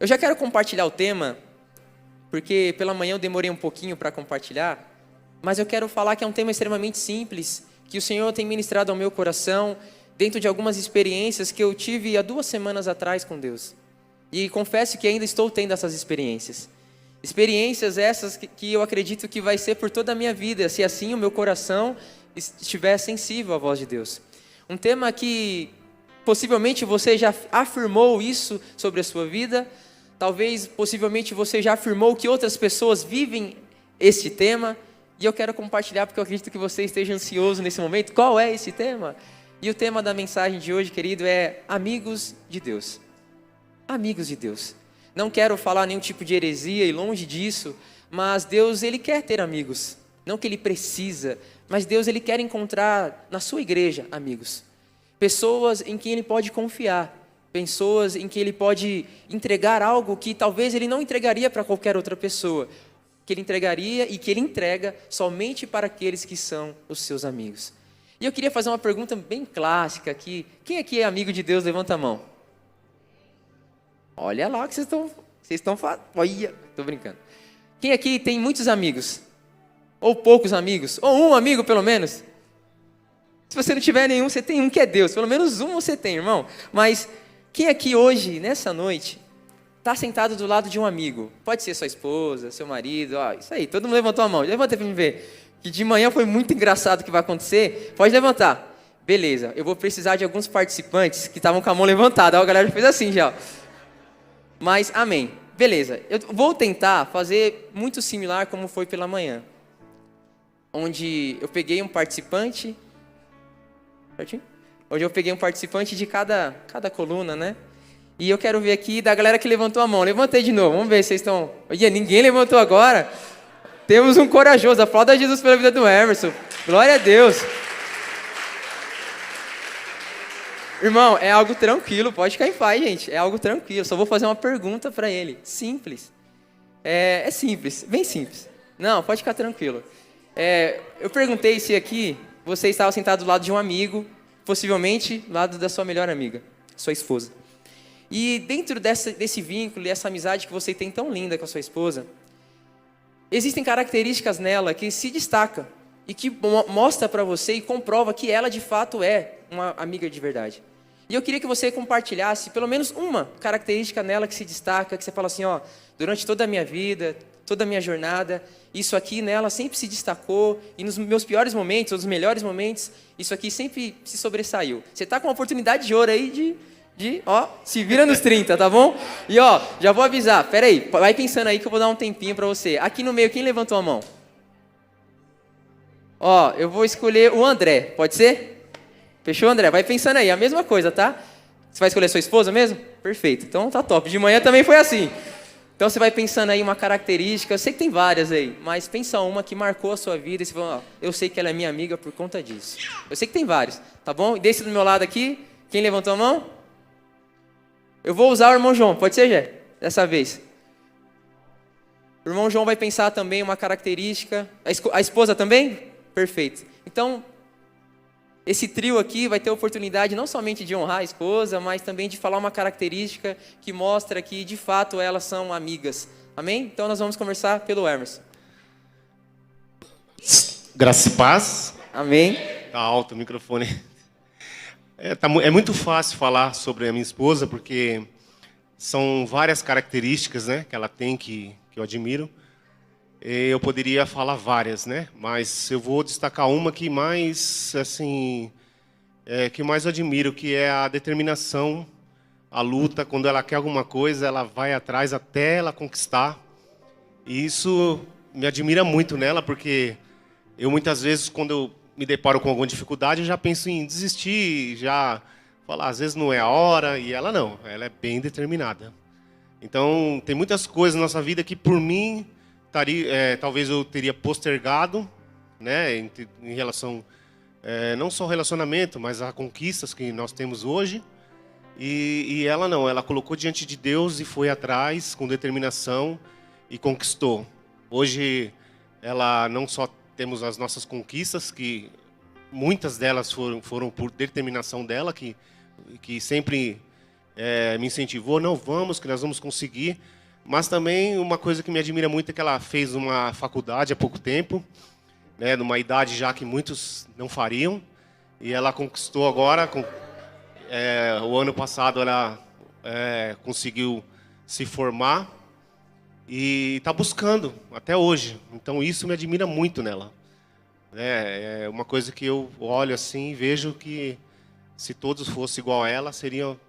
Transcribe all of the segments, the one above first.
Eu já quero compartilhar o tema, porque pela manhã eu demorei um pouquinho para compartilhar, mas eu quero falar que é um tema extremamente simples, que o Senhor tem ministrado ao meu coração, dentro de algumas experiências que eu tive há 2 semanas atrás com Deus. E confesso que ainda estou tendo essas experiências. Experiências essas que eu acredito que vai ser por toda a minha vida, se assim o meu coração estiver sensível à voz de Deus. Um tema que possivelmente você já afirmou isso sobre a sua vida, talvez possivelmente você já afirmou que outras pessoas vivem este tema, e eu quero compartilhar porque eu acredito que você esteja ansioso nesse momento. Qual é esse tema? E o tema da mensagem de hoje, querido, é amigos de Deus. Amigos de Deus. Não quero falar nenhum tipo de heresia e longe disso, mas Deus, Ele quer ter amigos. Não que Ele precisa, mas Deus, Ele quer encontrar na sua igreja amigos. Pessoas em quem Ele pode confiar. Pessoas em que Ele pode entregar algo que talvez Ele não entregaria para qualquer outra pessoa. Que Ele entregaria e que Ele entrega somente para aqueles que são os seus amigos. E eu queria fazer uma pergunta bem clássica aqui. Quem aqui é amigo de Deus? Levanta a mão. Olha lá o que vocês estão falando. Olha, estou brincando. Quem aqui tem muitos amigos? Ou poucos amigos? Ou um amigo, pelo menos? Se você não tiver nenhum, você tem um que é Deus. Pelo menos um você tem, irmão. Mas quem aqui hoje, nessa noite, está sentado do lado de um amigo? Pode ser sua esposa, seu marido. Ó, isso aí, todo mundo levantou a mão. Levanta para me ver. Que de manhã foi muito engraçado o que vai acontecer. Pode levantar. Beleza, eu vou precisar de alguns participantes que estavam com a mão levantada. Ó, a galera já fez assim já. Mas, amém. Beleza, eu vou tentar fazer muito similar como foi pela manhã. Onde eu peguei um participante... Certinho? Onde eu peguei um participante de cada coluna, né? E eu quero ver aqui da galera que levantou a mão. Levantei de novo, vamos ver se vocês estão... Olha, ninguém levantou agora. Temos um corajoso. Aplauda Jesus pela vida do Emerson. Glória a Deus. Irmão, é algo tranquilo, pode ficar em paz, gente. É algo tranquilo, só vou fazer uma pergunta para ele. Simples. É simples, bem simples. Não, pode ficar tranquilo. Eu perguntei se aqui você estava sentado do lado de um amigo, possivelmente do lado da sua melhor amiga, sua esposa. E dentro desse vínculo e essa amizade que você tem tão linda com a sua esposa, existem características nela que se destacam e que mostra para você e comprova que ela de fato é uma amiga de verdade. E eu queria que você compartilhasse pelo menos uma característica nela que se destaca, que você fala assim, ó, durante toda a minha vida, toda a minha jornada, isso aqui nela sempre se destacou, e nos meus piores momentos, ou nos melhores momentos, isso aqui sempre se sobressaiu. Você está com uma oportunidade de ouro aí ó, se vira nos 30, tá bom? E ó, já vou avisar, peraí, vai pensando aí que eu vou dar um tempinho para você. Aqui no meio, quem levantou a mão? Ó, eu vou escolher o André, pode ser? Fechou, André? Vai pensando aí, a mesma coisa, tá? Você vai escolher sua esposa mesmo? Perfeito, então tá top. De manhã também foi assim. Então você vai pensando aí uma característica, eu sei que tem várias aí, mas pensa uma que marcou a sua vida e você fala, ó, eu sei que ela é minha amiga por conta disso. Eu sei que tem vários, tá bom? E desse do meu lado aqui, quem levantou a mão? Eu vou usar o irmão João, pode ser, Gé? Dessa vez. O irmão João vai pensar também uma característica. A esposa também? Perfeito. Então, esse trio aqui vai ter a oportunidade não somente de honrar a esposa, mas também de falar uma característica que mostra que, de fato, elas são amigas. Amém? Então, nós vamos conversar pelo Emerson. Graça e paz. Amém. Tá alto o microfone. É muito fácil falar sobre a minha esposa, porque são várias características, né, que ela tem que eu admiro. Eu poderia falar várias, né? Mas eu vou destacar uma que mais, assim, que mais eu admiro, que é a determinação, a luta. Quando ela quer alguma coisa, ela vai atrás até ela conquistar. E isso me admira muito nela, porque eu muitas vezes, quando eu me deparo com alguma dificuldade, eu já penso em desistir, já falar, às vezes não é a hora, e ela não, ela é bem determinada. Então, tem muitas coisas na nossa vida que, por mim, talvez eu teria postergado, né, em relação, não só ao relacionamento, mas a conquistas que nós temos hoje. E ela não, ela colocou diante de Deus e foi atrás com determinação e conquistou. Hoje, ela não só temos as nossas conquistas, que muitas delas foram por determinação dela, que sempre me incentivou, não, vamos, que nós vamos conseguir. Mas também uma coisa que me admira muito é que ela fez uma faculdade há pouco tempo, né, numa idade já que muitos não fariam, e ela conquistou agora, o ano passado ela conseguiu se formar e está buscando até hoje. Então isso me admira muito nela. É uma coisa que eu olho assim e vejo que se todos fossem igual a ela, seriam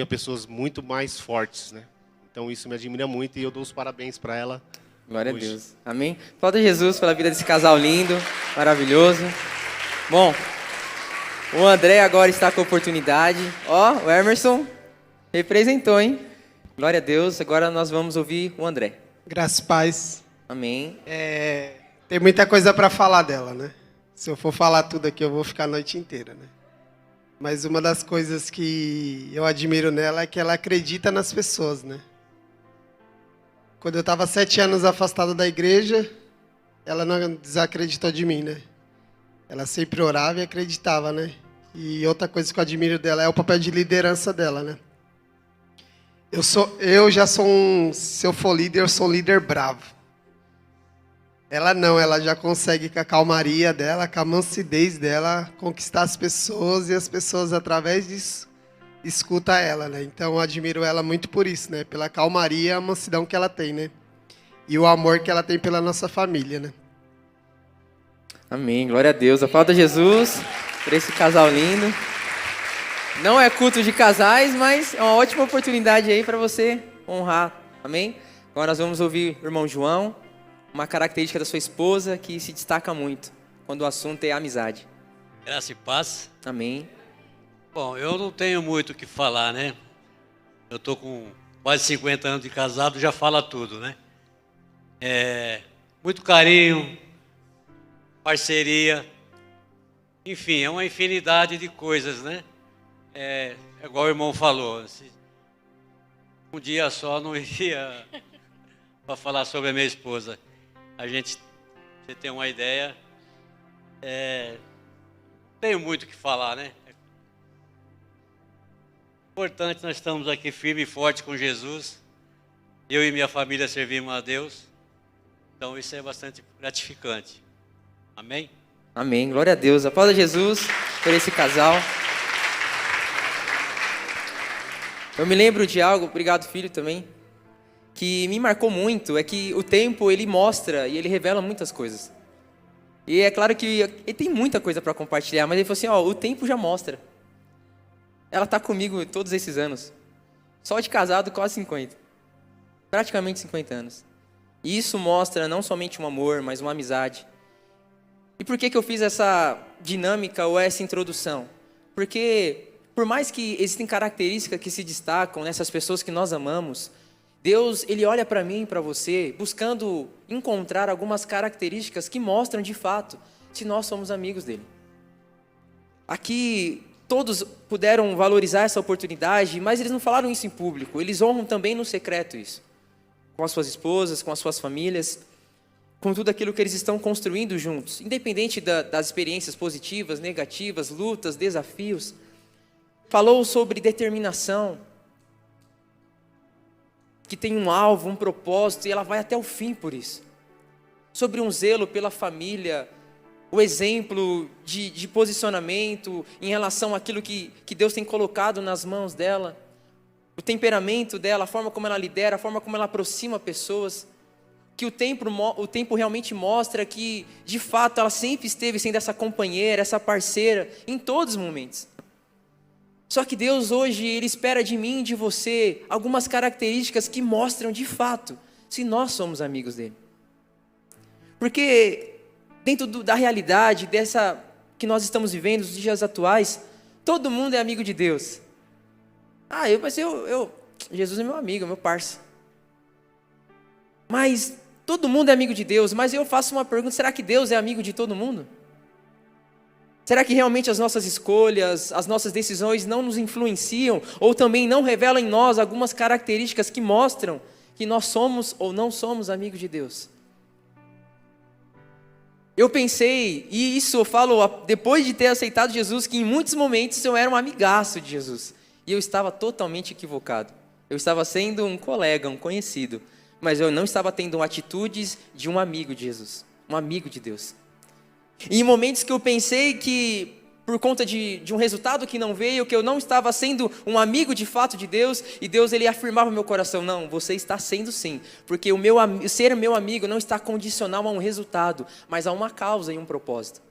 pessoas muito mais fortes, né? Então isso me admira muito e eu dou os parabéns para ela. Glória hoje. a Deus. Amém? Aplauda Jesus pela vida desse casal lindo, maravilhoso. Bom, o André agora está com a oportunidade. Ó, o Emerson representou, hein? Glória a Deus. Agora nós vamos ouvir o André. Graças e paz. Amém. Tem muita coisa para falar dela, né? Se eu for falar tudo aqui, eu vou ficar a noite inteira, né? Mas uma das coisas que eu admiro nela é que ela acredita nas pessoas, né? Quando eu estava 7 anos afastado da igreja, ela não desacreditou de mim, né? Ela sempre orava e acreditava, né? E outra coisa que eu admiro dela é o papel de liderança dela, né? Eu já sou se eu for líder, eu sou um líder bravo. Ela não, ela já consegue com a calmaria dela, com a mansidez dela, conquistar as pessoas e as pessoas através disso escutam ela, né? Então eu admiro ela muito por isso, né? Pela calmaria e a mansidão que ela tem, né? E o amor que ela tem pela nossa família, né? Amém. Glória a Deus. Aplauda Jesus por esse casal lindo. Não é culto de casais, mas é uma ótima oportunidade aí para você honrar. Amém? Agora nós vamos ouvir o irmão João, uma característica da sua esposa que se destaca muito quando o assunto é amizade. Graça e paz. Amém. Bom, eu não tenho muito o que falar, né? Eu tô com quase 50 anos de casado, já fala tudo, né? Muito carinho, parceria, enfim, é uma infinidade de coisas, né? É igual o irmão falou, um dia só não iria para falar sobre a minha esposa. Você tem uma ideia, tenho muito o que falar, né? Importante, nós estamos aqui firme e forte com Jesus. Eu e minha família servimos a Deus. Então isso é bastante gratificante. Amém? Amém. Glória a Deus. Aplauda Jesus por esse casal. Eu me lembro de algo, obrigado filho também, que me marcou muito, é que o tempo ele mostra e ele revela muitas coisas. E é claro que ele tem muita coisa para compartilhar, mas ele falou assim, o tempo já mostra. Ela está comigo todos esses anos. Só de casado, quase 50. Praticamente 50 anos. E isso mostra não somente um amor, mas uma amizade. E por que eu fiz essa dinâmica ou essa introdução? Porque, por mais que existem características que se destacam nessas pessoas que nós amamos, Deus, Ele olha para mim e para você, buscando encontrar algumas características que mostram de fato se nós somos amigos dEle. Aqui, todos puderam valorizar essa oportunidade, mas eles não falaram isso em público, eles honram também no secreto isso. Com as suas esposas, com as suas famílias, com tudo aquilo que eles estão construindo juntos. Independente das experiências positivas, negativas, lutas, desafios. Falou sobre determinação, que tem um alvo, um propósito, e ela vai até o fim por isso. Sobre um zelo pela família, o exemplo de posicionamento em relação àquilo que Deus tem colocado nas mãos dela, o temperamento dela, a forma como ela lidera, a forma como ela aproxima pessoas, que o tempo realmente mostra que, de fato, ela sempre esteve sendo essa companheira, essa parceira, em todos os momentos. Só que Deus hoje, Ele espera de mim e de você algumas características que mostram, de fato, se nós somos amigos dEle. Porque dentro da realidade dessa que nós estamos vivendo, os dias atuais, todo mundo é amigo de Deus. Jesus é meu amigo, é meu parça. Mas todo mundo é amigo de Deus, mas eu faço uma pergunta, será que Deus é amigo de todo mundo? Será que realmente as nossas escolhas, as nossas decisões não nos influenciam ou também não revelam em nós algumas características que mostram que nós somos ou não somos amigos de Deus? Eu pensei, e isso eu falo depois de ter aceitado Jesus, que em muitos momentos eu era um amigaço de Jesus. E eu estava totalmente equivocado. Eu estava sendo um colega, um conhecido, mas eu não estava tendo atitudes de um amigo de Jesus, um amigo de Deus. E em momentos que eu pensei que, por conta de um resultado que não veio, que eu não estava sendo um amigo de fato de Deus, e Deus ele afirmava no meu coração, não, você está sendo sim, porque ser meu amigo não está condicional a um resultado, mas a uma causa e um propósito.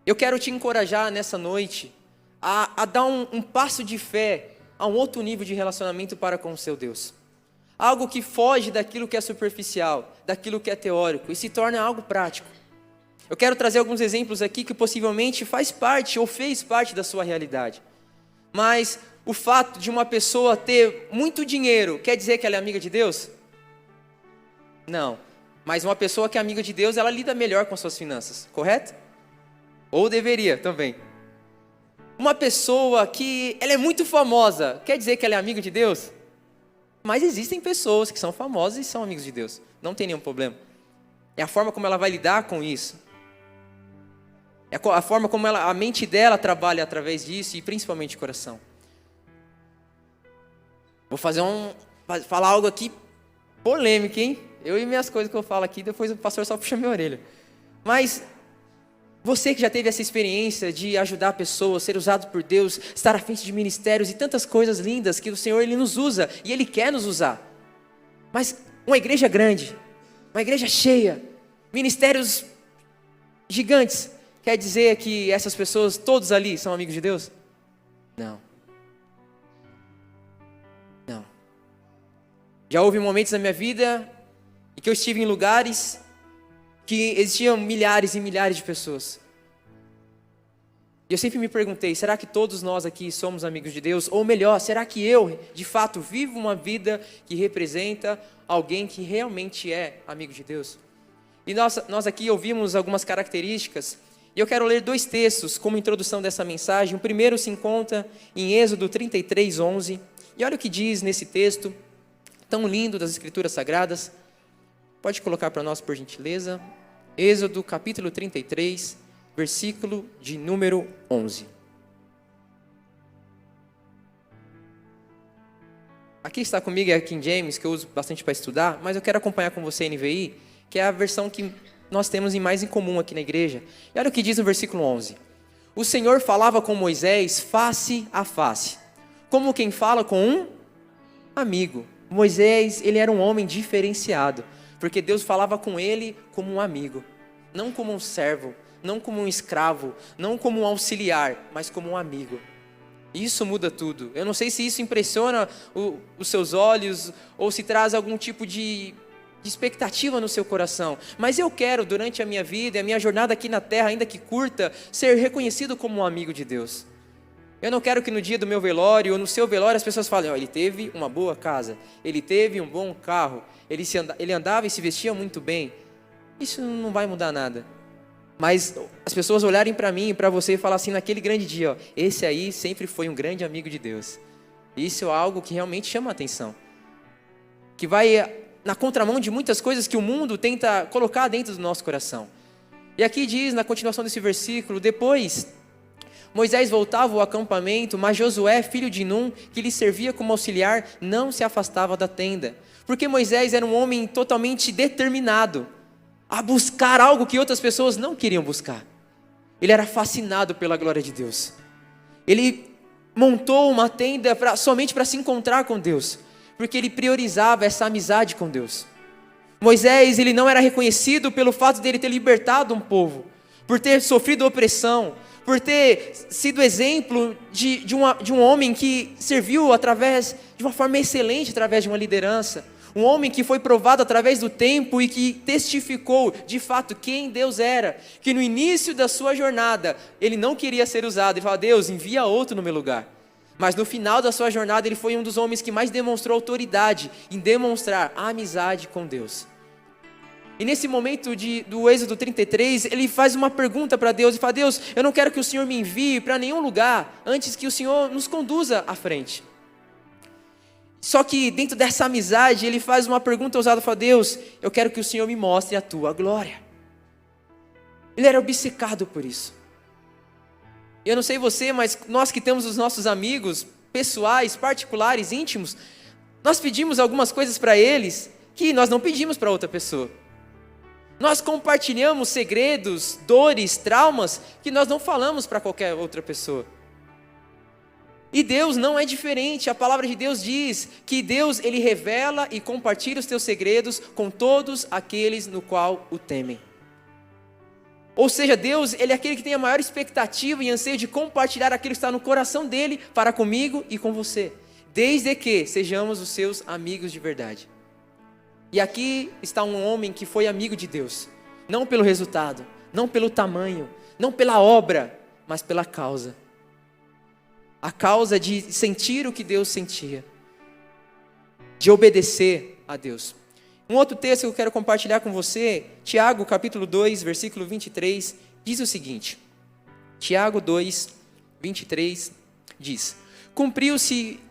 Eu quero te encorajar nessa noite a dar um passo de fé a um outro nível de relacionamento para com o seu Deus. Algo que foge daquilo que é superficial, daquilo que é teórico, e se torna algo prático. Eu quero trazer alguns exemplos aqui que possivelmente faz parte ou fez parte da sua realidade. Mas o fato de uma pessoa ter muito dinheiro quer dizer que ela é amiga de Deus? Não. Mas uma pessoa que é amiga de Deus, ela lida melhor com suas finanças, correto? Ou deveria também. Uma pessoa que ela é muito famosa, quer dizer que ela é amiga de Deus? Mas existem pessoas que são famosas e são amigos de Deus. Não tem nenhum problema. É a forma como ela vai lidar com isso. É a forma como a mente dela trabalha através disso e principalmente o coração. Vou falar algo aqui polêmico, hein? Eu e minhas coisas que eu falo aqui, depois o pastor só puxa minha orelha. Mas você que já teve essa experiência de ajudar pessoas, ser usado por Deus, estar à frente de ministérios e tantas coisas lindas que o Senhor Ele nos usa e Ele quer nos usar. Mas uma igreja grande, uma igreja cheia, ministérios gigantes, quer dizer que essas pessoas, todos ali, são amigos de Deus? Não. Não. Já houve momentos na minha vida em que eu estive em lugares que existiam milhares e milhares de pessoas. E eu sempre me perguntei, será que todos nós aqui somos amigos de Deus? Ou melhor, será que eu, de fato, vivo uma vida que representa alguém que realmente é amigo de Deus? E nós aqui ouvimos algumas características, e eu quero ler 2 textos como introdução dessa mensagem. O primeiro se encontra em Êxodo 33, 11. E olha o que diz nesse texto, tão lindo das Escrituras Sagradas. Pode colocar para nós, por gentileza. Êxodo capítulo 33, versículo de número 11. Aqui está comigo a King James, que eu uso bastante para estudar, mas eu quero acompanhar com você a NVI, que é a versão que nós temos mais em comum aqui na igreja. E olha o que diz no versículo 11. O Senhor falava com Moisés face a face, como quem fala com um amigo. Moisés, ele era um homem diferenciado, porque Deus falava com ele como um amigo, não como um servo, não como um escravo, não como um auxiliar, mas como um amigo. Isso muda tudo. Eu não sei se isso impressiona os seus olhos ou se traz algum tipo de expectativa no seu coração, mas eu quero, durante a minha vida e a minha jornada aqui na terra, ainda que curta, ser reconhecido como um amigo de Deus. Eu não quero que no dia do meu velório ou no seu velório as pessoas falem, ele teve uma boa casa, ele teve um bom carro, ele andava e se vestia muito bem. Isso não vai mudar nada. Mas as pessoas olharem para mim e para você e falar assim, naquele grande dia, esse aí sempre foi um grande amigo de Deus. Isso é algo que realmente chama a atenção. Que vai na contramão de muitas coisas que o mundo tenta colocar dentro do nosso coração. E aqui diz, na continuação desse versículo, depois Moisés voltava ao acampamento, mas Josué, filho de Num, que lhe servia como auxiliar, não se afastava da tenda. Porque Moisés era um homem totalmente determinado a buscar algo que outras pessoas não queriam buscar. Ele era fascinado pela glória de Deus. Ele montou uma tenda somente para se encontrar com Deus, porque ele priorizava essa amizade com Deus. Moisés, ele não era reconhecido pelo fato de ele ter libertado um povo, por ter sofrido opressão, por ter sido exemplo de um homem que serviu de uma forma excelente através de uma liderança. Um homem que foi provado através do tempo e que testificou de fato quem Deus era. Que no início da sua jornada, ele não queria ser usado. Ele falava, Deus, envia outro no meu lugar. Mas no final da sua jornada, ele foi um dos homens que mais demonstrou autoridade em demonstrar a amizade com Deus. E nesse momento do Êxodo 33, ele faz uma pergunta para Deus e fala, Deus, eu não quero que o Senhor me envie para nenhum lugar antes que o Senhor nos conduza à frente. Só que dentro dessa amizade, ele faz uma pergunta ousada, fala, Deus, eu quero que o Senhor me mostre a tua glória. Ele era obcecado por isso. Eu não sei você, mas nós que temos os nossos amigos pessoais, particulares, íntimos, nós pedimos algumas coisas para eles que nós não pedimos para outra pessoa. Nós compartilhamos segredos, dores, traumas que nós não falamos para qualquer outra pessoa. E Deus não é diferente. A palavra de Deus diz que Deus, Ele revela e compartilha os teus segredos com todos aqueles no qual o temem. Ou seja, Deus, Ele é aquele que tem a maior expectativa e anseio de compartilhar aquilo que está no coração dEle para comigo e com você, desde que sejamos os seus amigos de verdade. E aqui está um homem que foi amigo de Deus, não pelo resultado, não pelo tamanho, não pela obra, mas pela causa. A causa de sentir o que Deus sentia, de obedecer a Deus. Um outro texto que eu quero compartilhar com você, Tiago capítulo 2, versículo 23, diz o seguinte. Tiago 2, 23 diz: cumpriu-se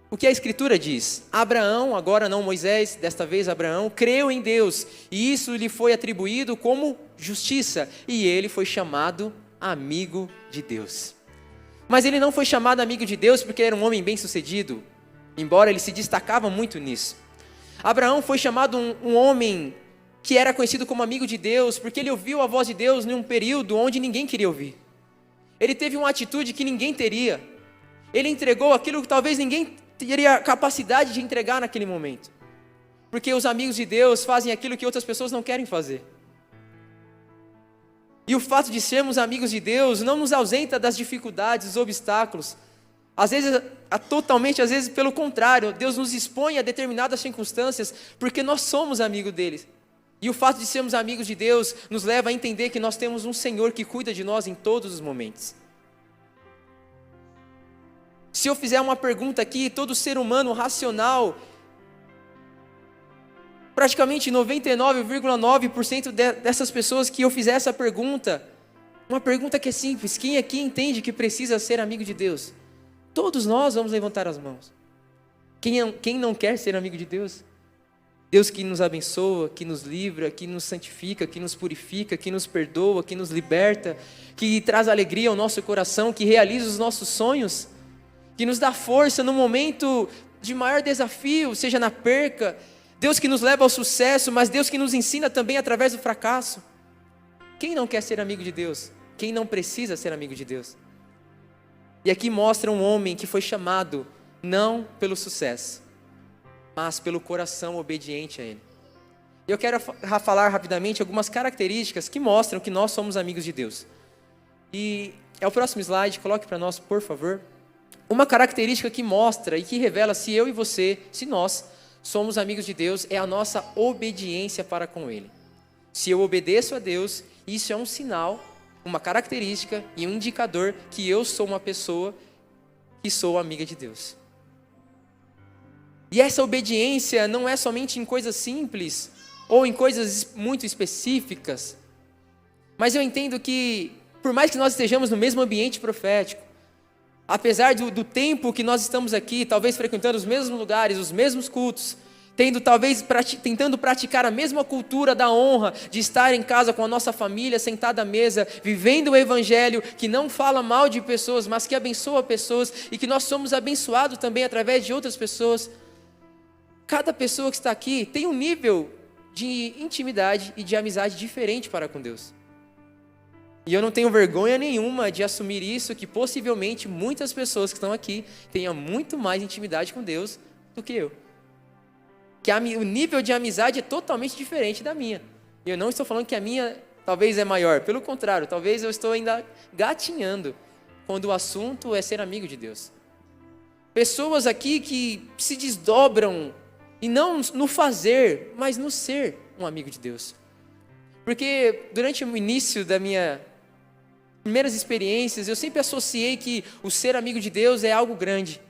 o que a Escritura diz. Abraão, agora não Moisés, desta vez Abraão, creu em Deus, e isso lhe foi atribuído como justiça, e ele foi chamado amigo de Deus. Mas ele não foi chamado amigo de Deus porque era um homem bem-sucedido, embora ele se destacava muito nisso. Abraão foi chamado um homem que era conhecido como amigo de Deus, porque ele ouviu a voz de Deus num período onde ninguém queria ouvir. Ele teve uma atitude que ninguém teria. Ele entregou aquilo que talvez ninguém teria capacidade de entregar naquele momento. Porque os amigos de Deus fazem aquilo que outras pessoas não querem fazer. E o fato de sermos amigos de Deus não nos ausenta das dificuldades, dos obstáculos. Às vezes pelo contrário, Deus nos expõe a determinadas circunstâncias, porque nós somos amigos dele. E o fato de sermos amigos de Deus nos leva a entender que nós temos um Senhor que cuida de nós em todos os momentos. Se eu fizer uma pergunta aqui, todo ser humano racional, praticamente 99,9% dessas pessoas que eu fizer essa pergunta, uma pergunta que é simples: quem aqui entende que precisa ser amigo de Deus? Todos nós vamos levantar as mãos. Quem não quer ser amigo de Deus? Deus que nos abençoa, que nos livra, que nos santifica, que nos purifica, que nos perdoa, que nos liberta, que traz alegria ao nosso coração, que realiza os nossos sonhos, que nos dá força no momento de maior desafio, seja na perca. Deus que nos leva ao sucesso, mas Deus que nos ensina também através do fracasso. Quem não quer ser amigo de Deus? Quem não precisa ser amigo de Deus? E aqui mostra um homem que foi chamado não pelo sucesso, mas pelo coração obediente a Ele. Eu quero falar rapidamente algumas características que mostram que nós somos amigos de Deus. E é o próximo slide, coloque para nós, por favor. Uma característica que mostra e que revela se eu e você, se nós somos amigos de Deus, é a nossa obediência para com Ele. Se eu obedeço a Deus, isso é um sinal, uma característica e um indicador que eu sou uma pessoa que sou amiga de Deus. E essa obediência não é somente em coisas simples ou em coisas muito específicas, mas eu entendo que, por mais que nós estejamos no mesmo ambiente profético, apesar do tempo que nós estamos aqui, talvez frequentando os mesmos lugares, os mesmos cultos, tentando praticar a mesma cultura da honra, de estar em casa com a nossa família, sentada à mesa, vivendo o evangelho que não fala mal de pessoas, mas que abençoa pessoas, e que nós somos abençoados também através de outras pessoas. Cada pessoa que está aqui tem um nível de intimidade e de amizade diferente para com Deus. E eu não tenho vergonha nenhuma de assumir isso, que possivelmente muitas pessoas que estão aqui tenham muito mais intimidade com Deus do que eu. Que o nível de amizade é totalmente diferente da minha. E eu não estou falando que a minha talvez é maior. Pelo contrário, talvez eu estou ainda gatinhando quando o assunto é ser amigo de Deus. Pessoas aqui que se desdobram, e não no fazer, mas no ser um amigo de Deus. Porque durante o início das minhas primeiras experiências, eu sempre associei que o ser amigo de Deus é algo grande.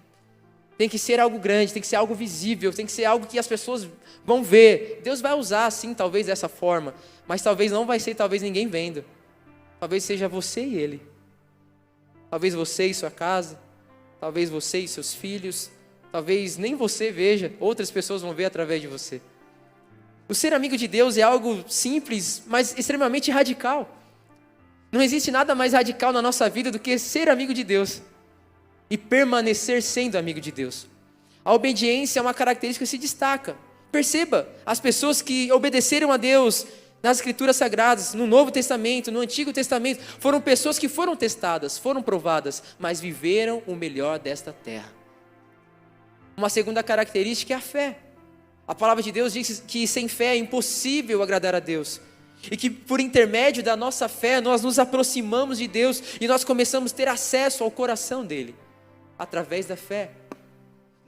Tem que ser algo grande, tem que ser algo visível, tem que ser algo que as pessoas vão ver. Deus vai usar, sim, talvez dessa forma, mas talvez não vai ser ninguém vendo. Talvez seja você e Ele. Talvez você e sua casa, talvez você e seus filhos, talvez nem você veja, outras pessoas vão ver através de você. O ser amigo de Deus é algo simples, mas extremamente radical. Não existe nada mais radical na nossa vida do que ser amigo de Deus e permanecer sendo amigo de Deus. A obediência é uma característica que se destaca. Perceba, as pessoas que obedeceram a Deus nas Escrituras Sagradas, no Novo Testamento, no Antigo Testamento, foram pessoas que foram testadas, foram provadas, mas viveram o melhor desta terra. Uma segunda característica é a fé. A palavra de Deus diz que sem fé é impossível agradar a Deus. E que por intermédio da nossa fé, nós nos aproximamos de Deus e nós começamos a ter acesso ao coração dEle, através da fé.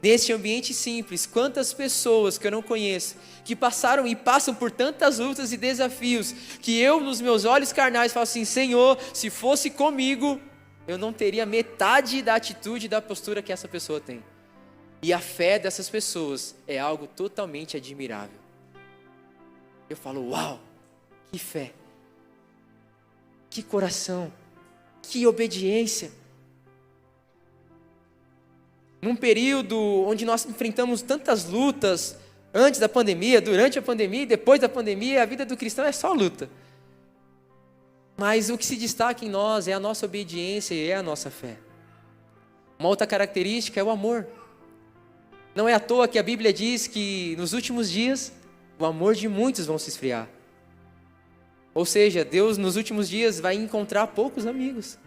Neste ambiente simples, quantas pessoas que eu não conheço, que passaram e passam por tantas lutas e desafios, que eu nos meus olhos carnais falo assim: Senhor, se fosse comigo, eu não teria metade da atitude, da postura que essa pessoa tem. E a fé dessas pessoas é algo totalmente admirável. Eu falo: uau, que fé, que coração, que obediência. Num período onde nós enfrentamos tantas lutas, antes da pandemia, durante a pandemia e depois da pandemia, a vida do cristão é só luta. Mas o que se destaca em nós é a nossa obediência e é a nossa fé. Uma outra característica é o amor. Não é à toa que a Bíblia diz que nos últimos dias o amor de muitos vão se esfriar. Ou seja, Deus nos últimos dias vai encontrar poucos amigos.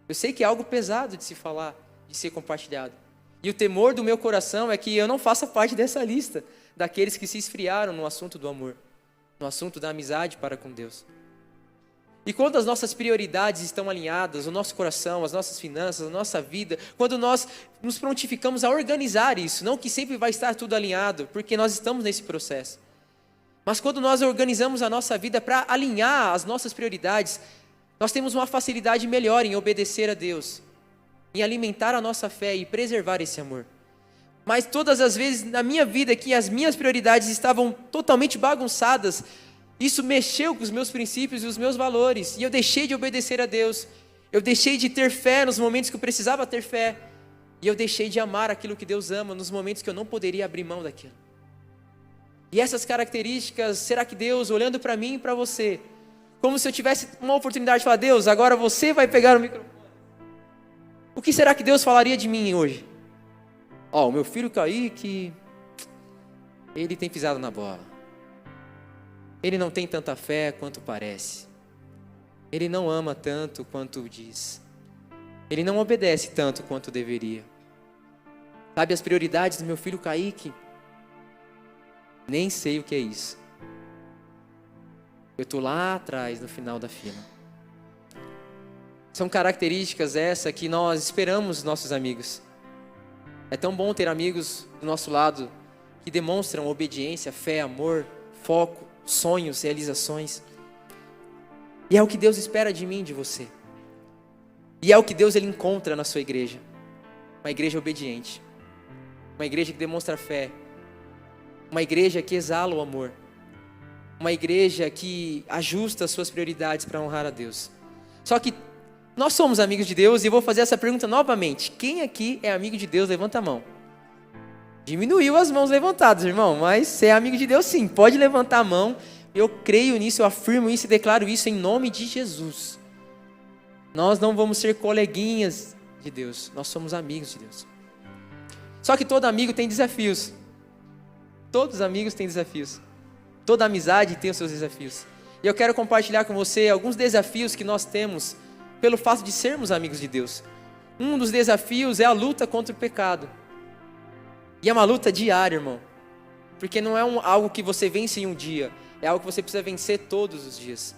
Eu sei que é algo pesado de se falar, de ser compartilhado. E o temor do meu coração é que eu não faça parte dessa lista daqueles que se esfriaram no assunto do amor, no assunto da amizade para com Deus. E quando as nossas prioridades estão alinhadas, o nosso coração, as nossas finanças, a nossa vida, quando nós nos prontificamos a organizar isso, não que sempre vai estar tudo alinhado, porque nós estamos nesse processo, mas quando nós organizamos a nossa vida para alinhar as nossas prioridades, nós temos uma facilidade melhor em obedecer a Deus, em alimentar a nossa fé e preservar esse amor. Mas todas as vezes na minha vida que as minhas prioridades estavam totalmente bagunçadas, isso mexeu com os meus princípios e os meus valores, e eu deixei de obedecer a Deus, eu deixei de ter fé nos momentos que eu precisava ter fé, e eu deixei de amar aquilo que Deus ama nos momentos que eu não poderia abrir mão daquilo. E essas características, será que Deus, olhando para mim e para você, como se eu tivesse uma oportunidade de falar: Deus, agora você vai pegar o microfone, o que será que Deus falaria de mim hoje? O meu filho Kaique, ele tem pisado na bola. Ele não tem tanta fé quanto parece. Ele não ama tanto quanto diz. Ele não obedece tanto quanto deveria. Sabe as prioridades do meu filho Kaique? Nem sei o que é isso. Eu estou lá atrás, no final da fila. São características essas que nós esperamos dos nossos amigos. É tão bom ter amigos do nosso lado que demonstram obediência, fé, amor, foco, sonhos, realizações. E é o que Deus espera de mim e de você. E é o que Deus ele encontra na sua igreja. Uma igreja obediente. Uma igreja que demonstra fé. Uma igreja que exala o amor. Uma igreja que ajusta as suas prioridades para honrar a Deus. Só que nós somos amigos de Deus e eu vou fazer essa pergunta novamente. Quem aqui é amigo de Deus? Levanta a mão. Diminuiu as mãos levantadas, irmão, mas você é amigo de Deus sim, pode levantar a mão. Eu creio nisso, eu afirmo isso e declaro isso em nome de Jesus. Nós não vamos ser coleguinhas de Deus, nós somos amigos de Deus. Só que todo amigo tem desafios. Todos os amigos têm desafios. Toda amizade tem os seus desafios. E eu quero compartilhar com você alguns desafios que nós temos pelo fato de sermos amigos de Deus. Um dos desafios é a luta contra o pecado. E é uma luta diária, irmão. Porque não é algo que você vence em um dia. É algo que você precisa vencer todos os dias.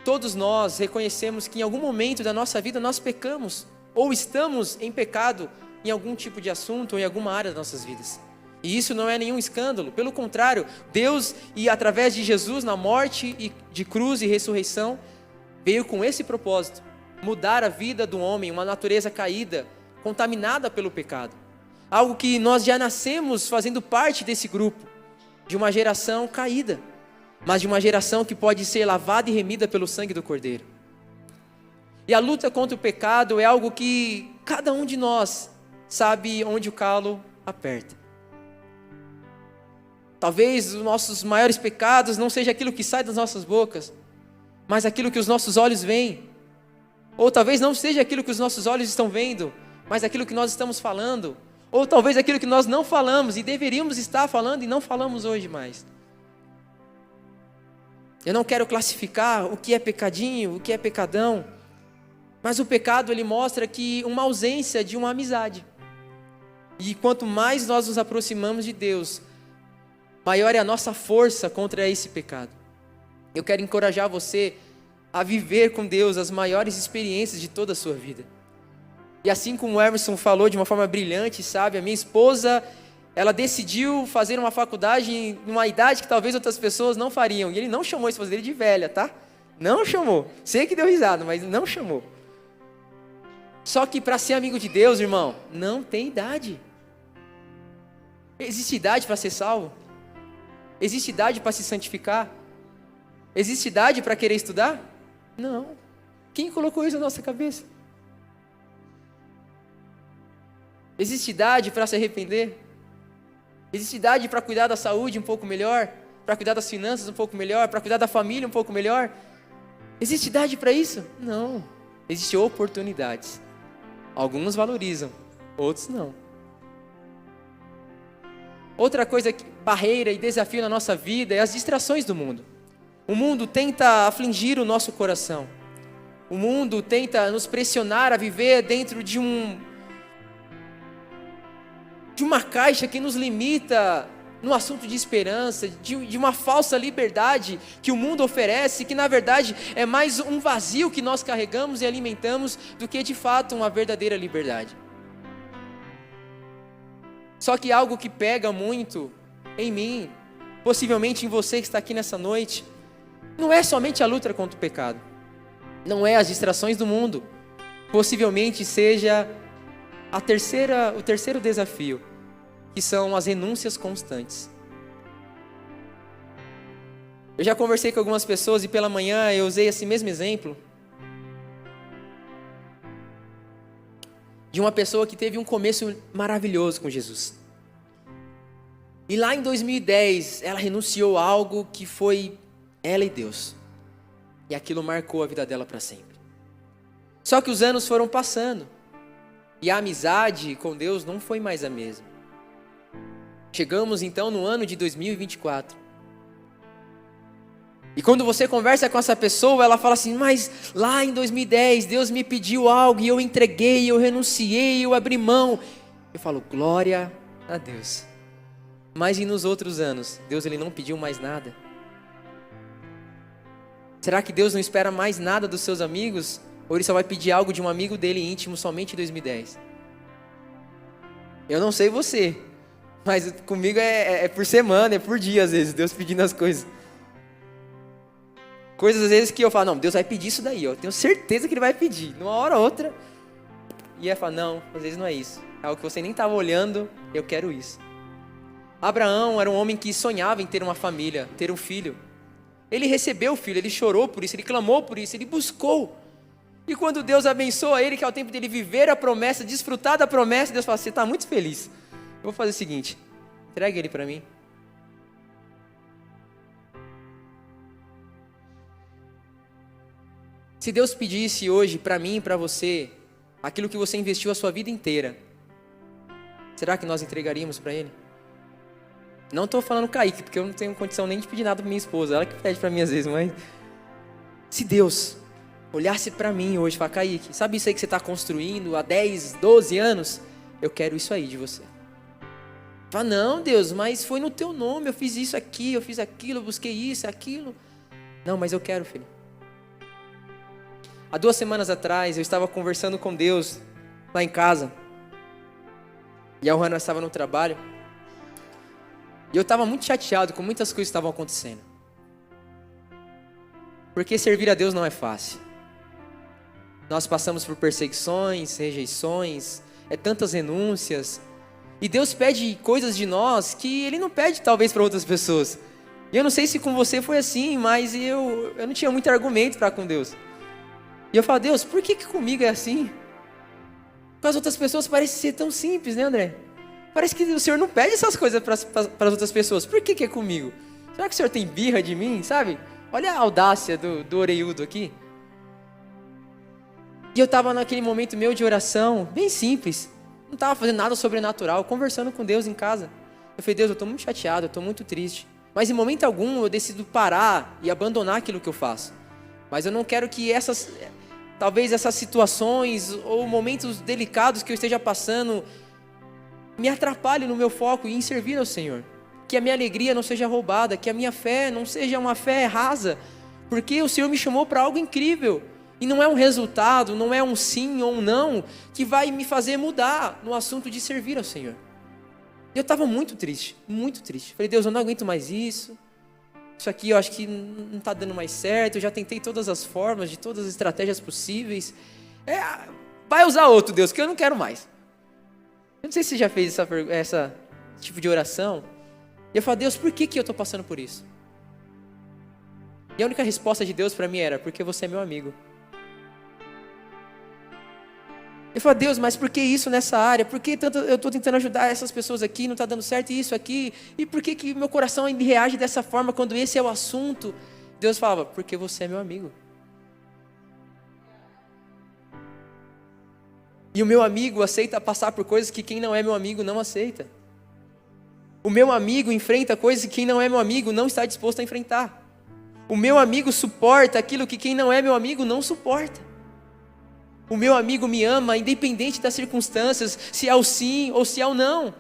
Todos nós reconhecemos que em algum momento da nossa vida nós pecamos. Ou estamos em pecado em algum tipo de assunto ou em alguma área das nossas vidas. E isso não é nenhum escândalo. Pelo contrário, Deus, e através de Jesus, na morte e de cruz e ressurreição, veio com esse propósito. Mudar a vida do homem, uma natureza caída, contaminada pelo pecado. Algo que nós já nascemos fazendo parte desse grupo, de uma geração caída, mas de uma geração que pode ser lavada e remida pelo sangue do Cordeiro. E a luta contra o pecado é algo que cada um de nós sabe onde o calo aperta. Talvez os nossos maiores pecados não seja aquilo que sai das nossas bocas, mas aquilo que os nossos olhos veem. Ou talvez não seja aquilo que os nossos olhos estão vendo, mas aquilo que nós estamos falando. Ou talvez aquilo que nós não falamos e deveríamos estar falando e não falamos hoje mais. Eu não quero classificar o que é pecadinho, o que é pecadão, mas o pecado ele mostra que uma ausência de uma amizade. E quanto mais nós nos aproximamos de Deus, maior é a nossa força contra esse pecado. Eu quero encorajar você a viver com Deus as maiores experiências de toda a sua vida. E assim como o Emerson falou de uma forma brilhante, sabe? A minha esposa, ela decidiu fazer uma faculdade numa idade que talvez outras pessoas não fariam. E ele não chamou a esposa dele de velha, tá? Não chamou. Sei que deu risada, mas não chamou. Só que para ser amigo de Deus, irmão, não tem idade. Existe idade para ser salvo? Existe idade para se santificar? Existe idade para querer estudar? Não. Quem colocou isso na nossa cabeça? Existe idade para se arrepender? Existe idade para cuidar da saúde um pouco melhor? Para cuidar das finanças um pouco melhor? Para cuidar da família um pouco melhor? Existe idade para isso? Não. Existem oportunidades. Alguns valorizam, outros não. Outra coisa, barreira e desafio na nossa vida é as distrações do mundo. O mundo tenta afligir o nosso coração. O mundo tenta nos pressionar a viver dentro de uma caixa que nos limita no assunto de esperança, de uma falsa liberdade que o mundo oferece, que na verdade é mais um vazio que nós carregamos e alimentamos do que de fato uma verdadeira liberdade. Só que algo que pega muito em mim, possivelmente em você que está aqui nessa noite, não é somente a luta contra o pecado, não é as distrações do mundo, possivelmente seja o terceiro desafio, que são as renúncias constantes. Eu já conversei com algumas pessoas e pela manhã eu usei esse mesmo exemplo de uma pessoa que teve um começo maravilhoso com Jesus. E lá em 2010, ela renunciou a algo que foi ela e Deus. E aquilo marcou a vida dela para sempre. Só que os anos foram passando. E a amizade com Deus não foi mais a mesma. Chegamos então no ano de 2024. E quando você conversa com essa pessoa, ela fala assim, mas lá em 2010, Deus me pediu algo e eu entreguei, eu renunciei, eu abri mão. Eu falo, glória a Deus. Mas e nos outros anos? Deus ele não pediu mais nada? Será que Deus não espera mais nada dos seus amigos? Ou ele só vai pedir algo de um amigo dele íntimo somente em 2010? Eu não sei você, mas comigo é por semana, é por dia às vezes, Deus pedindo as coisas. Coisas às vezes que eu falo, não, Deus vai pedir isso daí, eu tenho certeza que ele vai pedir, numa hora ou outra. E ele fala, não, às vezes não é isso. É algo que você nem estava olhando, eu quero isso. Abraão era um homem que sonhava em ter uma família, ter um filho. Ele recebeu o filho, ele chorou por isso, ele clamou por isso, ele buscou. E quando Deus abençoa ele, que é o tempo dele viver a promessa, desfrutar da promessa, Deus fala, você está muito feliz. Eu vou fazer o seguinte, entregue ele para mim. Se Deus pedisse hoje para mim e para você, aquilo que você investiu a sua vida inteira, será que nós entregaríamos para Ele? Não estou falando Kaique, porque eu não tenho condição nem de pedir nada para minha esposa, ela que pede para mim às vezes, mas... Se Deus olhasse para mim hoje e falar, Kaique, sabe isso aí que você está construindo há 10, 12 anos? Eu quero isso aí de você. Fala, não Deus, mas foi no teu nome, eu fiz isso aqui, eu fiz aquilo, eu busquei isso, aquilo. Não, mas eu quero, filho. Há 2 semanas atrás, eu estava conversando com Deus lá em casa. E a Johanna estava no trabalho. E eu estava muito chateado com muitas coisas que estavam acontecendo. Porque servir a Deus não é fácil. Nós passamos por perseguições, rejeições, tantas renúncias. E Deus pede coisas de nós que Ele não pede talvez para outras pessoas. E eu não sei se com você foi assim, mas eu não tinha muito argumento para com Deus. E eu falo, Deus, por que comigo é assim? Com as outras pessoas parece ser tão simples, né, André? Parece que o Senhor não pede essas coisas para as outras pessoas. Por que é comigo? Será que o Senhor tem birra de mim, sabe? Olha a audácia do orelhudo aqui. E eu estava naquele momento meu de oração, bem simples. Não estava fazendo nada sobrenatural, conversando com Deus em casa. Eu falei, Deus, eu estou muito chateado, eu estou muito triste. Mas em momento algum eu decido parar e abandonar aquilo que eu faço. Mas eu não quero que talvez essas situações ou momentos delicados que eu esteja passando me atrapalhem no meu foco em servir ao Senhor. Que a minha alegria não seja roubada, que a minha fé não seja uma fé rasa, porque o Senhor me chamou para algo incrível. E não é um resultado, não é um sim ou um não, que vai me fazer mudar no assunto de servir ao Senhor. E eu estava muito triste, muito triste. Falei, Deus, eu não aguento mais isso. Isso aqui eu acho que não está dando mais certo. Eu já tentei todas as formas, de todas as estratégias possíveis. Vai usar outro, Deus, que eu não quero mais. Eu não sei se você já fez essa tipo de oração. E eu falo, Deus, por que eu estou passando por isso? E a única resposta de Deus para mim era, porque você é meu amigo. Eu falo, Deus, mas por que isso nessa área? Por que tanto eu estou tentando ajudar essas pessoas aqui, não está dando certo isso aqui? E por que meu coração reage dessa forma quando esse é o assunto? Deus falava, porque você é meu amigo. E o meu amigo aceita passar por coisas que quem não é meu amigo não aceita. O meu amigo enfrenta coisas que quem não é meu amigo não está disposto a enfrentar. O meu amigo suporta aquilo que quem não é meu amigo não suporta. O meu amigo me ama independente das circunstâncias, se é o sim ou se é o não.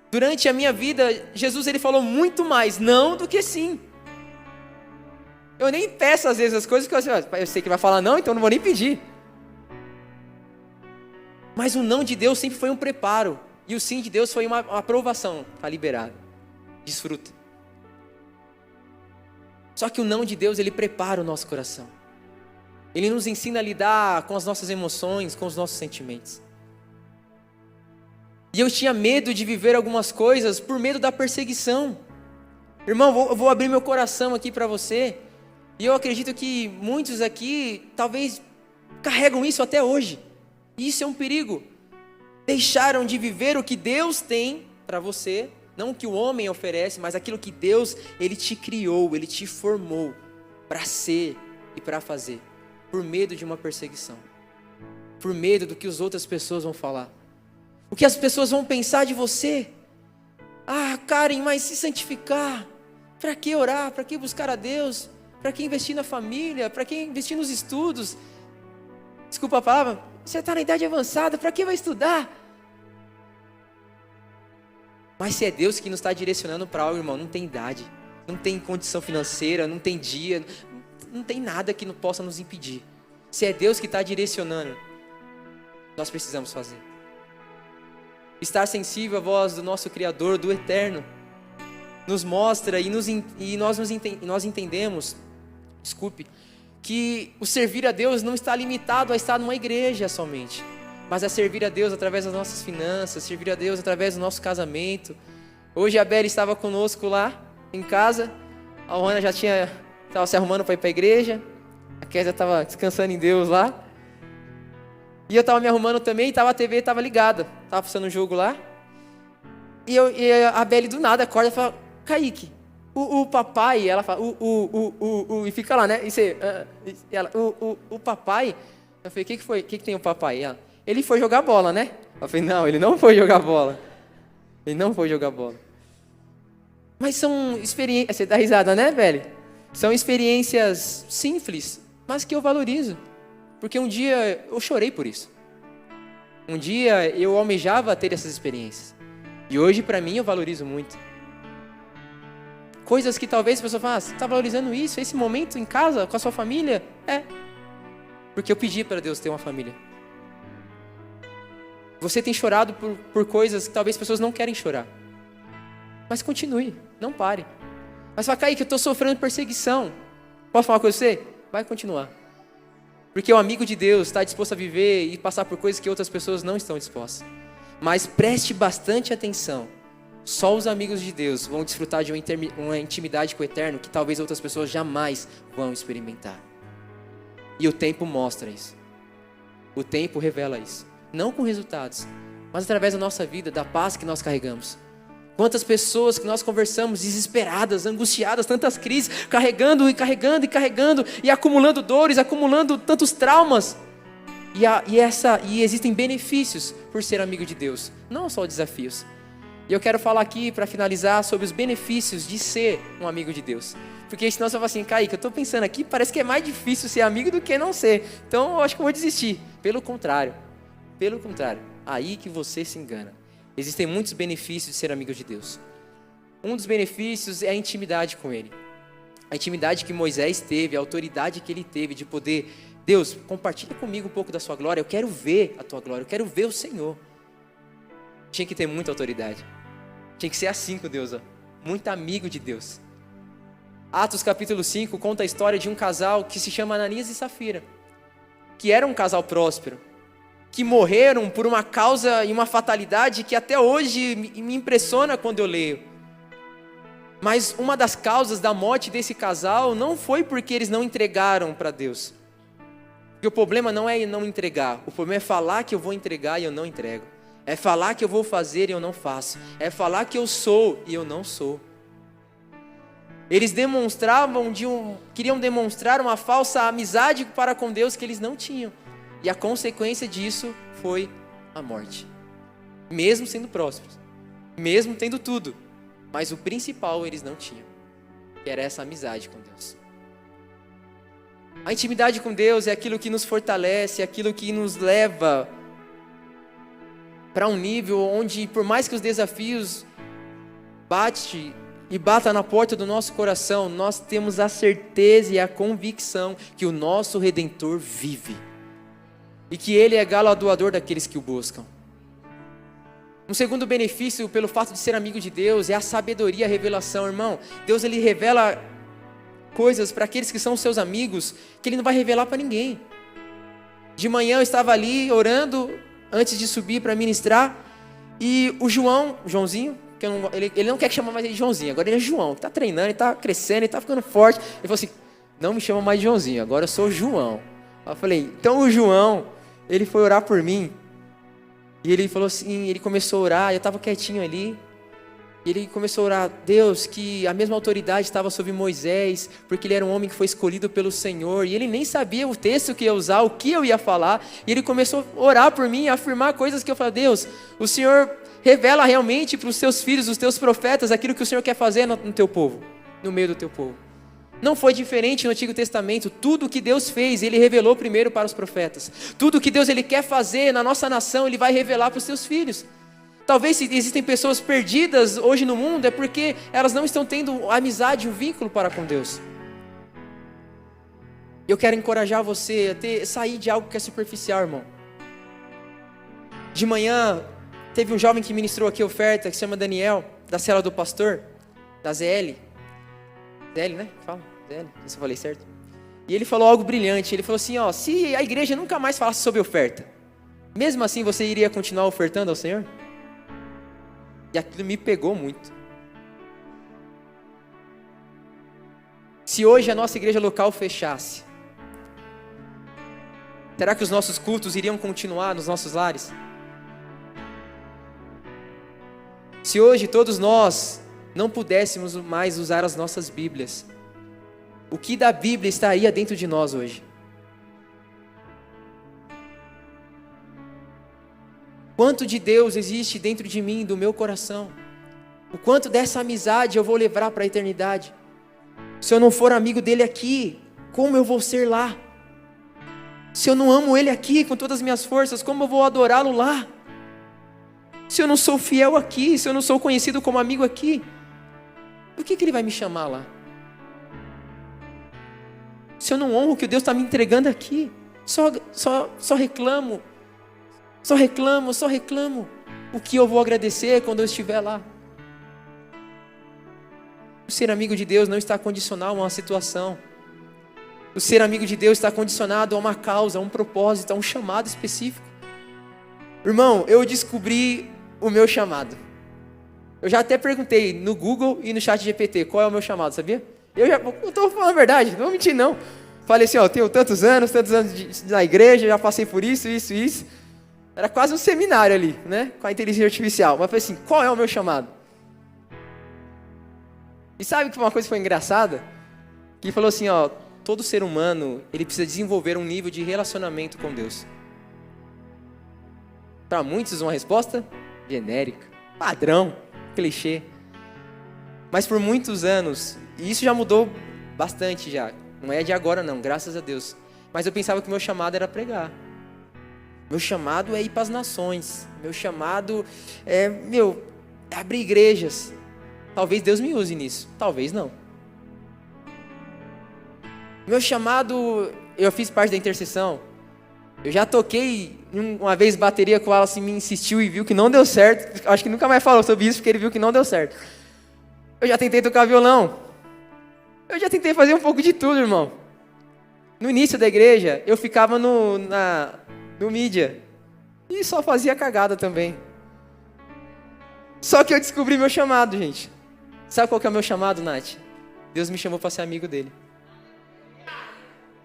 Durante a minha vida, Jesus ele falou muito mais não do que sim. Eu nem peço às vezes as coisas, porque eu sei que vai falar não, então não vou nem pedir. Mas o não de Deus sempre foi um preparo. E o sim de Deus foi uma aprovação. Está liberado. Desfruta. Só que o não de Deus, ele prepara o nosso coração. Ele nos ensina a lidar com as nossas emoções, com os nossos sentimentos. E eu tinha medo de viver algumas coisas por medo da perseguição. Irmão, eu vou abrir meu coração aqui para você. E eu acredito que muitos aqui talvez carregam isso até hoje. E isso é um perigo. Deixaram de viver o que Deus tem para você, não o que o homem oferece, mas aquilo que Deus, Ele te criou, Ele te formou para ser e para fazer. Por medo de uma perseguição. Por medo do que as outras pessoas vão falar. O que as pessoas vão pensar de você. Ah, Karen, mas se santificar. Para que orar? Para que buscar a Deus? Para que investir na família? Para que investir nos estudos? Desculpa a palavra. Você está na idade avançada. Para que vai estudar? Mas se é Deus que nos está direcionando para algo, irmão, não tem idade. Não tem condição financeira, não tem dia. Não tem nada que não possa nos impedir. Se é Deus que está direcionando, nós precisamos fazer. Estar sensível à voz do nosso Criador, do Eterno, nos mostra e nós entendemos, que o servir a Deus não está limitado a estar numa igreja somente, mas a servir a Deus através das nossas finanças, servir a Deus através do nosso casamento. Hoje a Bela estava conosco lá em casa, a Ana já estava se arrumando para ir para a igreja. A Kézia estava descansando em Deus lá. E eu estava me arrumando também, a TV estava ligada. Estava passando um jogo lá. E a Belle do nada acorda e fala, Kaique, o papai, ela fala, e fica lá, né? O papai, eu falei, o que foi? O que tem o papai? Ele foi jogar bola, né? Eu falei, não, ele não foi jogar bola. Ele não foi jogar bola. Mas são experiências, você dá risada, né, Belle? São experiências simples, mas que eu valorizo. Porque um dia eu chorei por isso. Um dia eu almejava ter essas experiências. E hoje, para mim, eu valorizo muito. Coisas que talvez a pessoa fale, você está valorizando isso, esse momento em casa, com a sua família? É. Porque eu pedi para Deus ter uma família. Você tem chorado por coisas que talvez as pessoas não querem chorar. Mas continue, não pare. Mas fala, Kaique, eu estou sofrendo perseguição. Posso falar uma coisa com você? Vai continuar. Porque o amigo de Deus está disposto a viver e passar por coisas que outras pessoas não estão dispostas. Mas preste bastante atenção. Só os amigos de Deus vão desfrutar de uma intimidade com o Eterno que talvez outras pessoas jamais vão experimentar. E o tempo mostra isso. O tempo revela isso. Não com resultados, mas através da nossa vida, da paz que nós carregamos. Quantas pessoas que nós conversamos desesperadas, angustiadas, tantas crises, carregando e carregando e carregando, e acumulando dores, acumulando tantos traumas. E existem benefícios por ser amigo de Deus, não só desafios. E eu quero falar aqui, para finalizar, sobre os benefícios de ser um amigo de Deus. Porque senão você fala assim, Kaique, eu estou pensando aqui, parece que é mais difícil ser amigo do que não ser. Então eu acho que eu vou desistir. Pelo contrário, aí que você se engana. Existem muitos benefícios de ser amigo de Deus. Um dos benefícios é a intimidade com Ele. A intimidade que Moisés teve, a autoridade que ele teve de poder... Deus, compartilha comigo um pouco da sua glória, eu quero ver a tua glória, eu quero ver o Senhor. Tinha que ter muita autoridade. Tinha que ser assim com Deus, ó. Muito amigo de Deus. Atos capítulo 5 conta a história de um casal que se chama Ananias e Safira, que era um casal próspero, que morreram por uma causa e uma fatalidade que até hoje me impressiona quando eu leio. Mas uma das causas da morte desse casal não foi porque eles não entregaram para Deus. Porque o problema não é não entregar, o problema é falar que eu vou entregar e eu não entrego. É falar que eu vou fazer e eu não faço. É falar que eu sou e eu não sou. Eles queriam demonstrar uma falsa amizade para com Deus que eles não tinham. E a consequência disso foi a morte. Mesmo sendo prósperos, mesmo tendo tudo, mas o principal eles não tinham, que era essa amizade com Deus. A intimidade com Deus é aquilo que nos fortalece, é aquilo que nos leva para um nível onde, por mais que os desafios bata na porta do nosso coração, nós temos a certeza e a convicção que o nosso Redentor vive e que Ele é galardoador daqueles que o buscam. Um segundo benefício pelo fato de ser amigo de Deus é a sabedoria e a revelação, irmão. Deus, Ele revela coisas para aqueles que são seus amigos que Ele não vai revelar para ninguém. De manhã eu estava ali orando antes de subir para ministrar, e o Joãozinho, que ele não quer que chame mais ele de Joãozinho, agora ele é João, está treinando, ele está crescendo, ele está ficando forte. Ele falou assim, não me chama mais de Joãozinho, agora eu sou João. Eu falei, então o João, ele foi orar por mim, e ele falou assim, ele começou a orar, eu estava quietinho ali, e ele começou a orar, Deus, que a mesma autoridade estava sobre Moisés, porque ele era um homem que foi escolhido pelo Senhor, e ele nem sabia o texto que ia usar, o que eu ia falar, e ele começou a orar por mim, a afirmar coisas que eu falei, Deus, o Senhor revela realmente para os teus filhos, os teus profetas, aquilo que o Senhor quer fazer no teu povo, no meio do teu povo. Não foi diferente no Antigo Testamento. Tudo que Deus fez, Ele revelou primeiro para os profetas. Tudo que Deus Ele quer fazer na nossa nação, Ele vai revelar para os seus filhos. Talvez se existem pessoas perdidas hoje no mundo, é porque elas não estão tendo amizade, um vínculo para com Deus. Eu quero encorajar você a sair de algo que é superficial, irmão. De manhã, teve um jovem que ministrou aqui a oferta, que se chama Daniel, da cela do pastor, da ZL. ZL, né? Fala, ZL, não sei se eu falei certo. E ele falou algo brilhante, ele falou assim, ó, se a igreja nunca mais falasse sobre oferta, mesmo assim você iria continuar ofertando ao Senhor? E aquilo me pegou muito. Se hoje a nossa igreja local fechasse, será que os nossos cultos iriam continuar nos nossos lares? Se hoje todos nós não pudéssemos mais usar as nossas Bíblias, o que da Bíblia estaria dentro de nós hoje? Quanto de Deus existe dentro de mim, do meu coração? O quanto dessa amizade eu vou levar para a eternidade? Se eu não for amigo dele aqui, como eu vou ser lá? Se eu não amo ele aqui com todas as minhas forças, como eu vou adorá-lo lá? Se eu não sou fiel aqui, se eu não sou conhecido como amigo aqui, por que ele vai me chamar lá? Se eu não honro o que Deus está me entregando aqui, só reclamo. Só reclamo. O que eu vou agradecer quando eu estiver lá? O ser amigo de Deus não está condicional a uma situação. O ser amigo de Deus está condicionado a uma causa, a um propósito, a um chamado específico. Irmão, eu descobri o meu chamado. Eu já até perguntei no Google e no chat GPT qual é o meu chamado, sabia? Eu estou falando a verdade, não vou mentir não. Falei assim, ó, tenho tantos anos na igreja, já passei por isso. Era quase um seminário ali, né? Com a inteligência artificial. Mas falei assim, qual é o meu chamado? E sabe que uma coisa que foi engraçada? Que ele falou assim, ó, todo ser humano, ele precisa desenvolver um nível de relacionamento com Deus. Para muitos, uma resposta genérica, padrão, clichê. Mas por muitos anos, e isso já mudou bastante já, não é de agora não, graças a Deus. Mas eu pensava que o meu chamado era pregar. Meu chamado é ir para as nações. Meu chamado é, abrir igrejas. Talvez Deus me use nisso, talvez não. Meu chamado, eu fiz parte da intercessão. Eu já toquei uma vez bateria com ela, assim, me insistiu e viu que não deu certo. Acho que nunca mais falou sobre isso, porque ele viu que não deu certo. Eu já tentei tocar violão. Eu já tentei fazer um pouco de tudo, irmão. No início da igreja, eu ficava no mídia. E só fazia cagada também. Só que eu descobri meu chamado, gente. Sabe qual que é o meu chamado, Nath? Deus me chamou para ser amigo dele.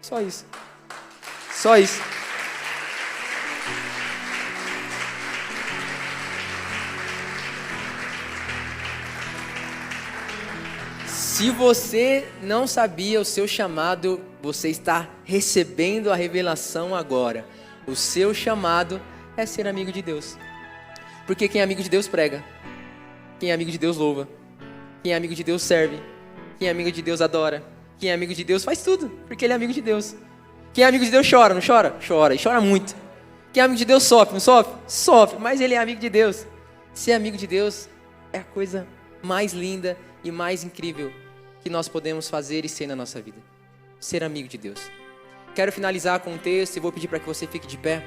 Só isso. Só isso. Se você não sabia o seu chamado, você está recebendo a revelação agora. O seu chamado é ser amigo de Deus. Porque quem é amigo de Deus prega. Quem é amigo de Deus louva. Quem é amigo de Deus serve. Quem é amigo de Deus adora. Quem é amigo de Deus faz tudo, porque ele é amigo de Deus. Quem é amigo de Deus chora, não chora? Chora, e chora muito. Quem é amigo de Deus sofre, não sofre? Sofre, mas ele é amigo de Deus. Ser amigo de Deus é a coisa mais linda e mais incrível que nós podemos fazer e ser na nossa vida. Ser amigo de Deus. Quero finalizar com um texto e vou pedir para que você fique de pé.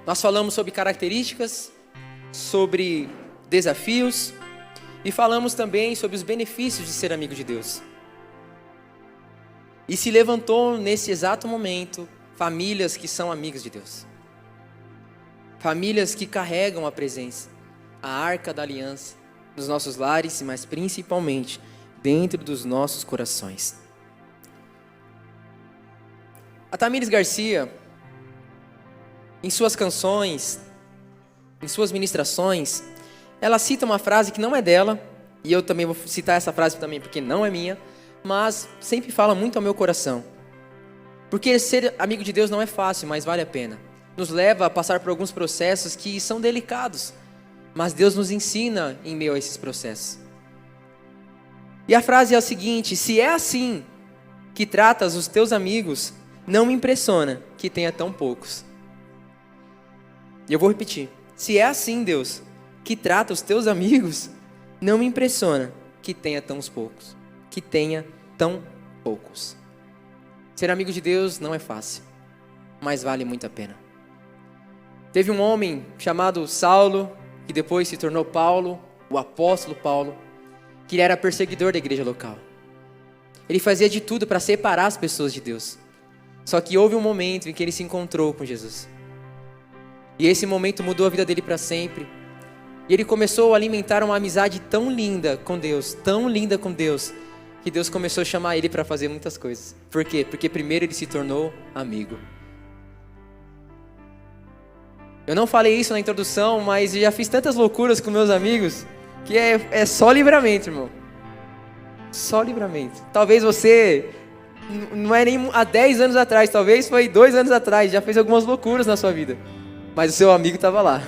Nós falamos sobre características, sobre desafios e falamos também sobre os benefícios de ser amigo de Deus. E se levantou nesse exato momento famílias que são amigas de Deus. Famílias que carregam a presença, a arca da aliança nos nossos lares, mas principalmente dentro dos nossos corações. A Tamires Garcia, em suas canções, em suas ministrações, ela cita uma frase que não é dela, e eu também vou citar essa frase também porque não é minha, mas sempre fala muito ao meu coração. Porque ser amigo de Deus não é fácil, mas vale a pena. Nos leva a passar por alguns processos que são delicados, mas Deus nos ensina em meio a esses processos. E a frase é a seguinte: se é assim que tratas os teus amigos, não me impressiona que tenha tão poucos. E eu vou repetir: se é assim, Deus, que trata os teus amigos, não me impressiona que tenha tão poucos. Que tenha tão poucos. Ser amigo de Deus não é fácil, mas vale muito a pena. Teve um homem chamado Saulo, que depois se tornou Paulo, o apóstolo Paulo, que ele era perseguidor da igreja local. Ele fazia de tudo para separar as pessoas de Deus. Só que houve um momento em que ele se encontrou com Jesus. E esse momento mudou a vida dele para sempre. E ele começou a alimentar uma amizade tão linda com Deus, que Deus começou a chamar ele para fazer muitas coisas. Por quê? Porque primeiro ele se tornou amigo. Eu não falei isso na introdução, mas eu já fiz tantas loucuras com meus amigos, que é só livramento, irmão. Só livramento. Talvez você, não é nem há 10 anos atrás, talvez foi 2 anos atrás, já fez algumas loucuras na sua vida. Mas o seu amigo estava lá.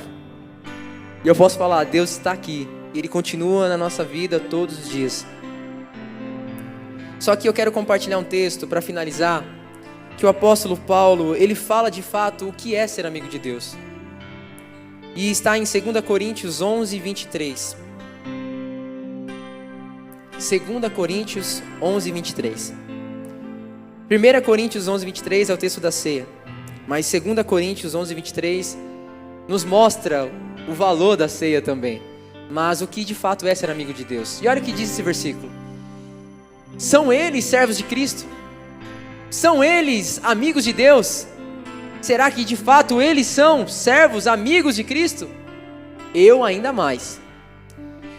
E eu posso falar, Deus está aqui. E Ele continua na nossa vida todos os dias. Só que eu quero compartilhar um texto para finalizar, que o apóstolo Paulo, ele fala de fato o que é ser amigo de Deus. E está em 2 Coríntios 11, 23. 2 Coríntios 11, 23. 1 Coríntios 11, 23 é o texto da ceia. Mas 2 Coríntios 11, 23 nos mostra o valor da ceia também. Mas o que de fato é ser amigo de Deus. E olha o que diz esse versículo. São eles servos de Cristo? São eles amigos de Deus? Será que de fato eles são servos, amigos de Cristo? Eu ainda mais.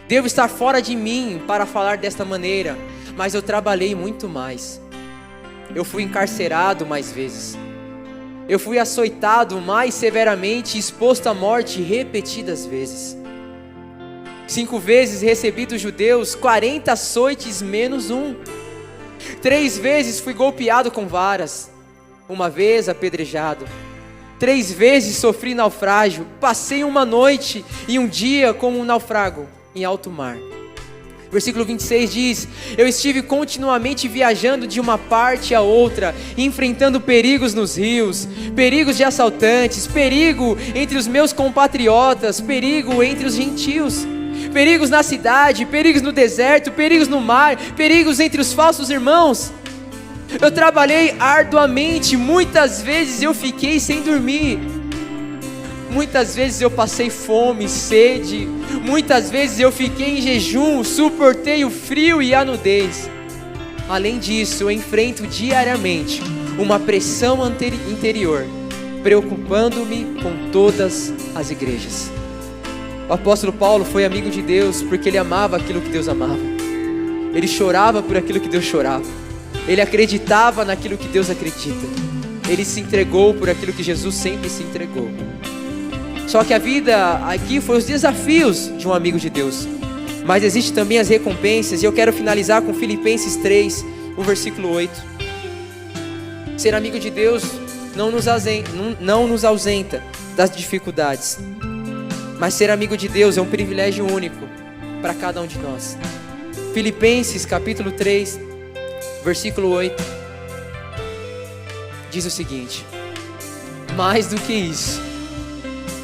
Devo estar fora de mim para falar desta maneira, mas eu trabalhei muito mais. Eu fui encarcerado mais vezes. Eu fui açoitado mais severamente e exposto à morte repetidas vezes. 5 vezes recebi dos judeus 40 açoites menos 1. 3 vezes fui golpeado com varas. 1 vez apedrejado. 3 vezes sofri naufrágio. Passei uma noite e um dia como um naufrago em alto mar. Versículo 26 diz: eu estive continuamente viajando de uma parte a outra, enfrentando perigos nos rios, perigos de assaltantes, perigo entre os meus compatriotas, perigo entre os gentios, perigos na cidade, perigos no deserto, perigos no mar, perigos entre os falsos irmãos. Eu trabalhei arduamente, muitas vezes eu fiquei sem dormir. Muitas vezes eu passei fome, sede. Muitas vezes eu fiquei em jejum, suportei o frio e a nudez. Além disso, eu enfrento diariamente uma pressão interior, preocupando-me com todas as igrejas. O apóstolo Paulo foi amigo de Deus porque ele amava aquilo que Deus amava. Ele chorava por aquilo que Deus chorava. Ele acreditava naquilo que Deus acredita. Ele se entregou por aquilo que Jesus sempre se entregou. Só que a vida aqui foi os desafios de um amigo de Deus, mas existe também as recompensas, e eu quero finalizar com Filipenses 3, o versículo 8. Ser amigo de Deus não nos ausenta das dificuldades, mas ser amigo de Deus é um privilégio único para cada um de nós. Filipenses capítulo 3, versículo 8, diz o seguinte: mais do que isso,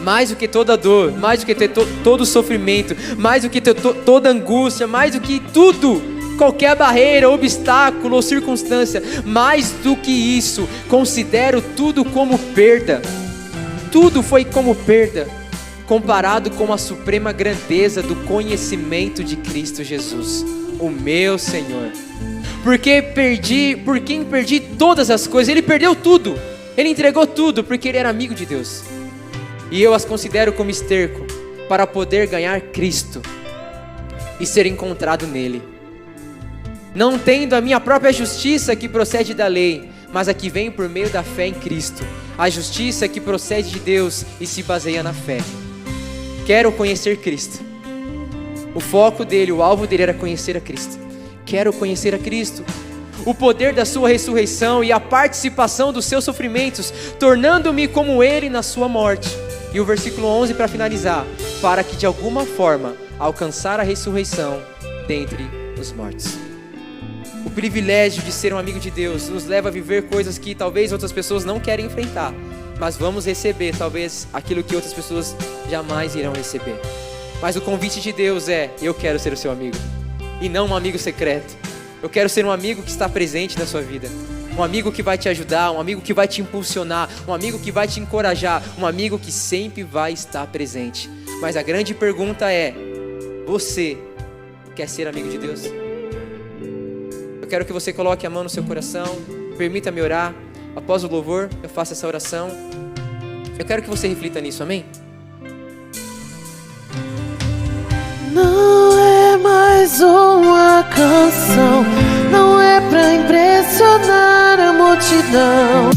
mais do que toda dor, mais do que todo sofrimento, mais do que toda angústia, mais do que tudo, qualquer barreira, obstáculo ou circunstância, mais do que isso, considero tudo como perda. Tudo foi como perda, comparado com a suprema grandeza do conhecimento de Cristo Jesus, o meu Senhor. Por quem perdi todas as coisas. Ele perdeu tudo, ele entregou tudo, porque ele era amigo de Deus. E eu as considero como esterco para poder ganhar Cristo e ser encontrado nele. Não tendo a minha própria justiça que procede da lei, mas a que vem por meio da fé em Cristo. A justiça que procede de Deus e se baseia na fé. Quero conhecer Cristo. O foco dele, o alvo dele era conhecer a Cristo. Quero conhecer a Cristo. O poder da sua ressurreição e a participação dos seus sofrimentos, tornando-me como ele na sua morte. E o versículo 11 para finalizar: para que de alguma forma alcançar a ressurreição dentre os mortos. O privilégio de ser um amigo de Deus nos leva a viver coisas que talvez outras pessoas não querem enfrentar, mas vamos receber talvez aquilo que outras pessoas jamais irão receber. Mas o convite de Deus é: eu quero ser o seu amigo, e não um amigo secreto. Eu quero ser um amigo que está presente na sua vida, um amigo que vai te ajudar, um amigo que vai te impulsionar, um amigo que vai te encorajar, um amigo que sempre vai estar presente. Mas a grande pergunta é: você quer ser amigo de Deus? Eu quero que você coloque a mão no seu coração, permita-me orar. Após o louvor, eu faço essa oração. Eu quero que você reflita nisso, amém? Não é mais uma canção, não é pra impressionar a multidão.